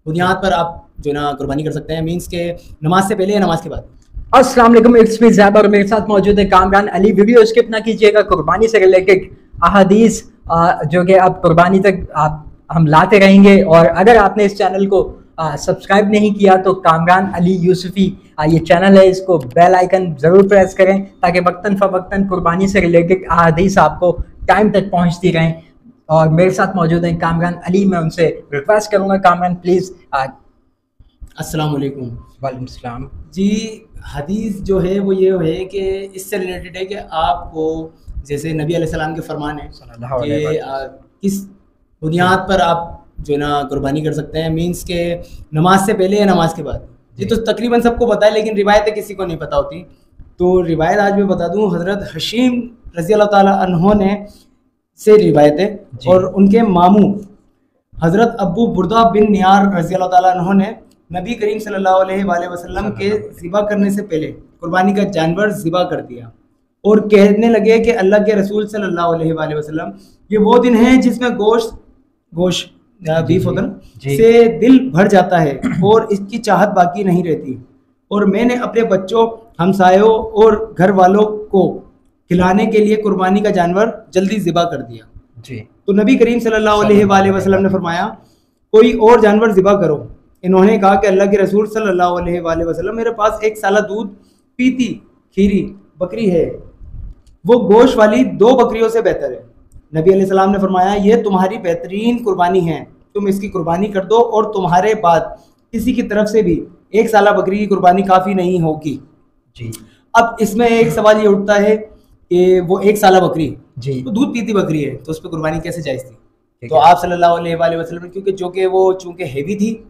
बुनियाद पर आप जो ना कुर्बानी कर सकते हैं, मीन्स के नमाज से पहले या नमाज के बाद। अस्सलाम वालेकुम, इट्स मी ज़ैब और मेरे साथ मौजूद है कामरान अली। वीडियो स्किप ना कीजिएगा, कुर्बानी से रिलेटेड अहादीस जो कि अब कुर्बानी तक हम लाते रहेंगे। और अगर आपने इस चैनल को सब्सक्राइब नहीं किया तो कामरान अली यूसुफी ये चैनल है, इसको बेल आइकन ज़रूर प्रेस करें ताकि वक्तन फ़वक्तन कुर्बानी से रिलेटेड अहादीस आपको टाइम तक पहुँचती रहें। और मेरे साथ मौजूद हैं कामरान अली। मैं उनसे रिक्वेस्ट करूँगा, कामरान प्लीज़। अस्सलाम वालेकुम। वालेकुम सलाम जी, हदीस जो है वो ये है कि इससे रिलेटेड है कि आपको जैसे नबी अलैहिस्सलाम के फरमान है कि किस बुनियाद पर आप जो ना कुर्बानी कर सकते हैं, मीन्स के नमाज से पहले या नमाज के बाद। ये तो तकरीबन सबको पता है, लेकिन रिवायतें किसी को नहीं पता होती। तो रिवायत आज मैं बता दूं, हज़रत हशीम रज़ी अल्लाह ताला अन्हो ने से रिवायत है, और उनके मामू हज़रत अबू बुर्दा बिन नियार रज़ी अल्लाह ताला अन्हो ने नबी करीम सल्लल्लाहु अलैहि वसल्लम के ज़िबा करने से पहले कुर्बानी का जानवर ज़िबा कर दिया और कहने लगे कि अल्लाह के रसूल सल्लल्लाहु अलैहि वसल्लम, ये वो दिन है जिसमें गोश्त बीफ होता है से दिल भर जाता है और इसकी चाहत बाकी नहीं रहती, और मैंने अपने बच्चों, हमसायों और घर वालों को खिलाने के लिए कुर्बानी का जानवर जल्दी ज़िबा कर दिया। जी। तो नबी करीम सल्लल्लाहु अलैहि वसल्लम ने फरमाया, कोई और जानवर ज़िबा करो। इन्होंने कहा कि अल्लाह के रसूल सल्लल्लाहु अलैहि वसल्लम, मेरे पास एक साला दूध पीती खीरी बकरी है, वो गोश्त वाली 2 बकरियों से बेहतर है। नबी अलैहिस्सलाम ने फरमाया, ये तुम्हारी बेहतरीन कुर्बानी है, तुम इसकी कुर्बानी कर दो, और तुम्हारे बाद किसी की तरफ से भी एक साला बकरी की कुर्बानी काफ़ी नहीं होगी। जी। अब इसमें एक सवाल ये उठता है कि वो एक साला बकरी जी तो दूध पीती बकरी है, तो उस पर कुर्बानी कैसे जायज़ थी? तो आप सल्लल्लाहु अलैहि वसल्लम ने क्योंकि वो चूँकि हैवी थी,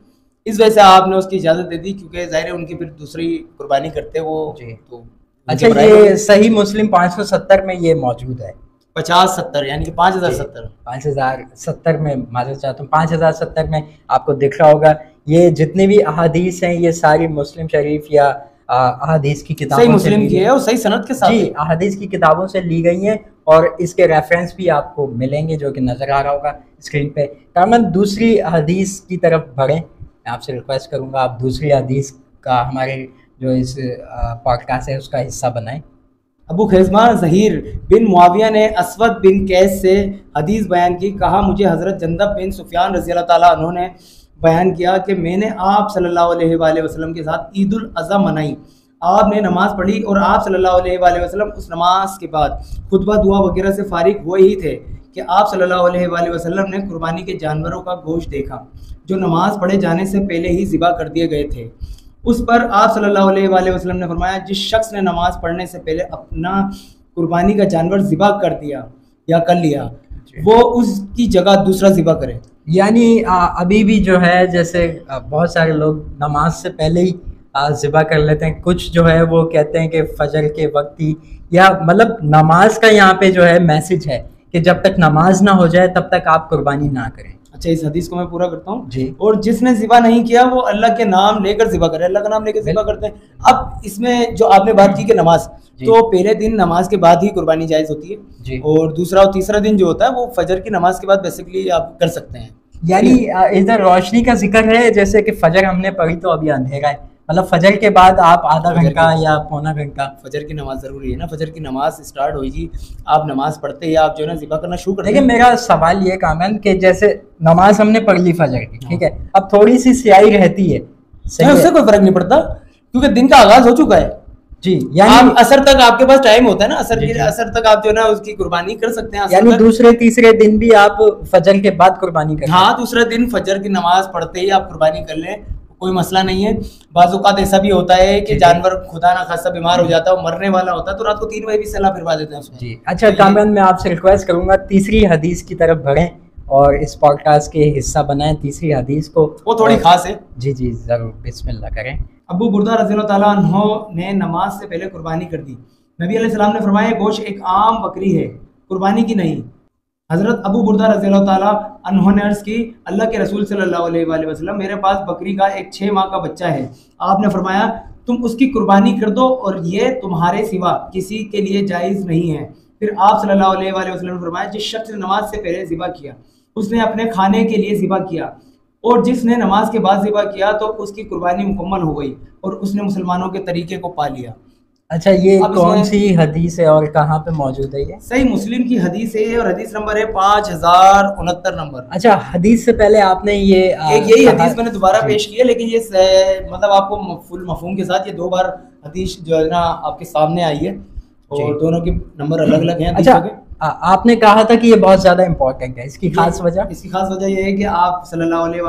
इस वजह से आपने उसकी इजाज़त दे दी, क्योंकि ज़ाहिर है उनकी फिर दूसरी कुर्बानी करते वो जी। तो अच्छा, ये सही मुस्लिम 570 में ये मौजूद है, 50-70 यानी कि 5070 में, माज़रत चाहता हूँ 5070 में आपको दिख रहा होगा। ये जितनी भी अहादीस हैं ये सारी मुस्लिम शरीफ या अहादीस की किताबों सही मुस्लिम की है और सही सनद के साथ जी अहादीस की किताबों से ली गई हैं, और इसके रेफरेंस भी आपको मिलेंगे जो कि नज़र आ रहा होगा स्क्रीन पे। तमाम दूसरी हदीस की तरफ बढ़ें, मैं आपसे रिक्वेस्ट करूँगा आप दूसरी हदीस का हमारे जो इस पॉडकास्ट है उसका हिस्सा बनाएं। अबू खैज़मा ज़हीर बिन मुआविया ने असवद बिन कैस से हदीस बयान की। कहा, मुझे हज़रत जंदब बिन सुफियान रज़ी अल्लाह ताला अन्हु ने बयान किया कि मैंने आप सल्लल्लाहु अलैहि वसल्लम के साथ ईद उल अज़हा मनाई। आपने नमाज़ पढ़ी और आप सल्लल्लाहु अलैहि वसल्लम उस नमाज के बाद खुतबा दुआ वगैरह से फारिग हुए ही थे कि आप सल्लल्लाहु अलैहि वसल्लम ने कुर्बानी के जानवरों का गोश्त देखा जो नमाज पढ़े जाने से पहले ही ज़िबा कर दिए गए थे। उस पर आप सल्लल्लाहु अलैहि वसल्लम ने फरमाया, जिस शख्स ने नमाज पढ़ने से पहले अपना कुर्बानी का जानवर ज़िबा कर दिया या कर लिया, वो उसकी जगह दूसरा ज़िबा करे। यानी अभी भी जो है जैसे बहुत सारे लोग नमाज से पहले ही ज़िबा कर लेते हैं। कुछ जो है वो कहते हैं कि फजर के वक्त ही, या मतलब नमाज का यहाँ पे जो है मैसेज है कि जब तक नमाज ना हो जाए तब तक आप कुर्बानी ना करें। अच्छा, इस हदीस को मैं पूरा करता हूँ जी। और जिसने ज़िबा नहीं किया वो अल्लाह के नाम लेकर ज़िबा करे, अल्लाह का नाम लेकर ज़िबा करते हैं। अब इसमें जो आपने बात की कि नमाज, तो पहले दिन नमाज के बाद ही कुर्बानी जायज़ होती है, और दूसरा और तीसरा दिन जो होता है वो फजर की नमाज के बाद बेसिकली आप कर सकते हैं। यानी इधर रोशनी का जिक्र है, जैसे कि फजर हमने पढ़ी तो अभी अंधेरा है, मतलब फजर के बाद आप आधा घंटा या पौना घंटा, फजर की नमाज ज़रूरी है ना, फजर की नमाज स्टार्ट होगी, आप नमाज पढ़ते ही आप जो है ना ज़िबा करना शुरू कर। देखिए मेरा सवाल ये कामन कि जैसे नमाज हमने पढ़ ली फजर की, ठीक है, अब थोड़ी सी स्याही रहती है, उससे कोई फर्क नहीं पड़ता क्योंकि दिन का आगाज हो चुका है जी। यानी असर तक आपके पास टाइम होता है ना, असर तक आप जो है ना उसकी कुर्बानी कर सकते हैं। यानी दूसरे तीसरे दिन भी आप फजर के बाद कुर्बानी करें। हाँ, दूसरे दिन फजर की नमाज पढ़ते ही आप कुर्बानी कर लें, कोई मसला नहीं है। बाज़-औक़ात ऐसा भी होता है कि जानवर खुदा ना खासा बीमार हो जाता है, मरने वाला होता है, तो रात को 3 बजे भी सलाह फिरवा देते हैं उसमें जी। अच्छा कामरान, मैं आपसे रिक्वेस्ट करूंगा तीसरी हदीस की तरफ बढ़ें और इस पॉडकास्ट के हिस्सा बनाएं तीसरी हदीस को, वो थोड़ी खास है। जी जी ज़रूर, बिस्मिल्लाह करें। अबू बुर्दा रज़ियल्लाहु ताला अन्हु ने नमाज से पहले कुर्बानी कर दी। नबी अलैहिस्सलाम ने फरमाया, गोश्त एक आम बकरी है, कुर्बानी की नहीं। हज़रत अबू बुर्दा रज़ियल्लाहु ताला अन्हु ने अर्ज़ की, अल्लाह के रसूल सल्लल्लाहु अलैहि वसल्लम, मेरे पास बकरी का एक 6 माह का बच्चा है। आपने फरमाया, तुम उसकी कुर्बानी कर दो और ये तुम्हारे सिवा किसी के लिए जायज़ नहीं है। फिर आप सल्लल्लाहु अलैहि वसल्लम ने फरमाया, जिस शख्स ने नमाज से पहले ज़िबा किया उसने अपने खाने के लिए ज़िबा किया, और जिसने नमाज के बाद ज़िबा किया तो उसकी कुर्बानी मुकम्मल हो गई और उसने मुसलमानों के तरीके को पा लिया। अच्छा, ये कौन सी हदीस है और कहाँ पे मौजूद है ये? सही मुस्लिम की हदीस है और हदीस नंबर है 5069 नंबर। अच्छा, हदीस से पहले आपने ये एक यही हदीस मैंने दोबारा पेश की है, लेकिन ये मतलब आपको फुल मफहूम के साथ ये 2 बार हदीस जो है ना आपके सामने आई है और दोनों के नंबर अलग अलग हैं। अच्छा, आपने कहा था कि ये बहुत ज्यादा इम्पोर्टेंट है, इसकी खास वजह? इसकी खास वजह ये है कि आप सल्लल्लाहु अलैहि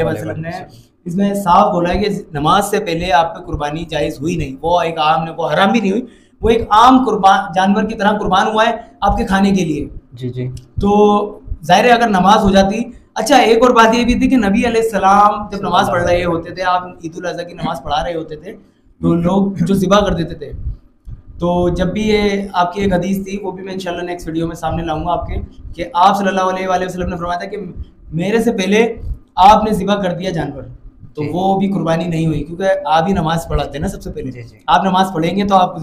वसल्लम ने इसमें साफ बोला है कि नमाज से पहले आप पे कुर्बानी जायज़ हुई नहीं, वो एक आम ने, वो हराम भी नहीं हुई, वो एक आम कुर्बान जानवर की तरह कुर्बान हुआ है आपके खाने के लिए। जी जी। तो जाहिर है अगर नमाज हो जाती। अच्छा, एक और बात ये भी थी कि नबी अलैहिस्सलाम जब नमाज पढ़ रहे होते थे, आप ईद उल अज़हा की नमाज पढ़ा रहे होते थे, तो लोग जो ज़िबा कर देते थे, तो जब भी ये आपकी एक हदीस थी, वो भी मैं इंशाल्लाह नेक्स्ट वीडियो में सामने लाऊंगा आपके, कि आप सल्लल्लाहु अलैहि वसल्लम ने फरमाया था कि मेरे से पहले आपने ज़िबा कर दिया जानवर, तो वो भी कुर्बानी नहीं हुई, क्योंकि आप ही नमाज पढ़ाते हैं ना सबसे पहले। आप नमाज पढ़ेंगे तो आप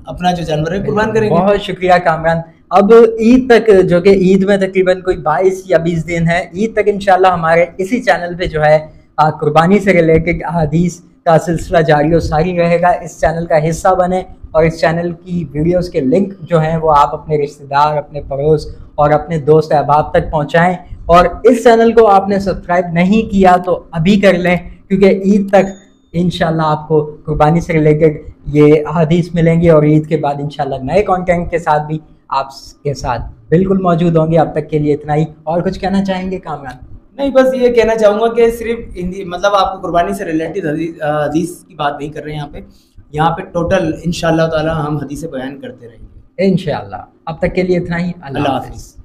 अपना जो जानवर है कुर्बान करेंगे। बहुत शुक्रिया कामरान। अब ईद तक, जो कि ईद में तकरीबन कोई 22 या 20 दिन है, ईद तक इंशाल्लाह हमारे इसी चैनल पे जो है कुर्बानी से रिलेटेड हदीस का सिलसिला जारी और सारी रहेगा। इस चैनल का हिस्सा बने और इस चैनल की वीडियोस के लिंक जो हैं वो आप अपने रिश्तेदार, अपने पड़ोस और अपने दोस्त अहबाब तक पहुंचाएं। और इस चैनल को आपने सब्सक्राइब नहीं किया तो अभी कर लें, क्योंकि ईद तक इंशाल्लाह आपको कुर्बानी से रिलेटेड ये हदीस मिलेंगी और ईद के बाद इंशाल्लाह नए कंटेंट के साथ भी आपके साथ बिल्कुल मौजूद होंगे। अब तक के लिए इतना ही। और कुछ कहना चाहेंगे कामरान? नहीं, बस ये कहना चाहूँगा कि सिर्फ हिंदी मतलब आपको कुर्बानी से रिलेटेड हदीस की बात नहीं कर रहे हैं यहाँ पे टोटल इंशाल्लाह ताला हम हदीसें बयान करते रहेंगे इंशाल्लाह। अब तक के लिए इतना ही। अल्लाह हाफ़िज़।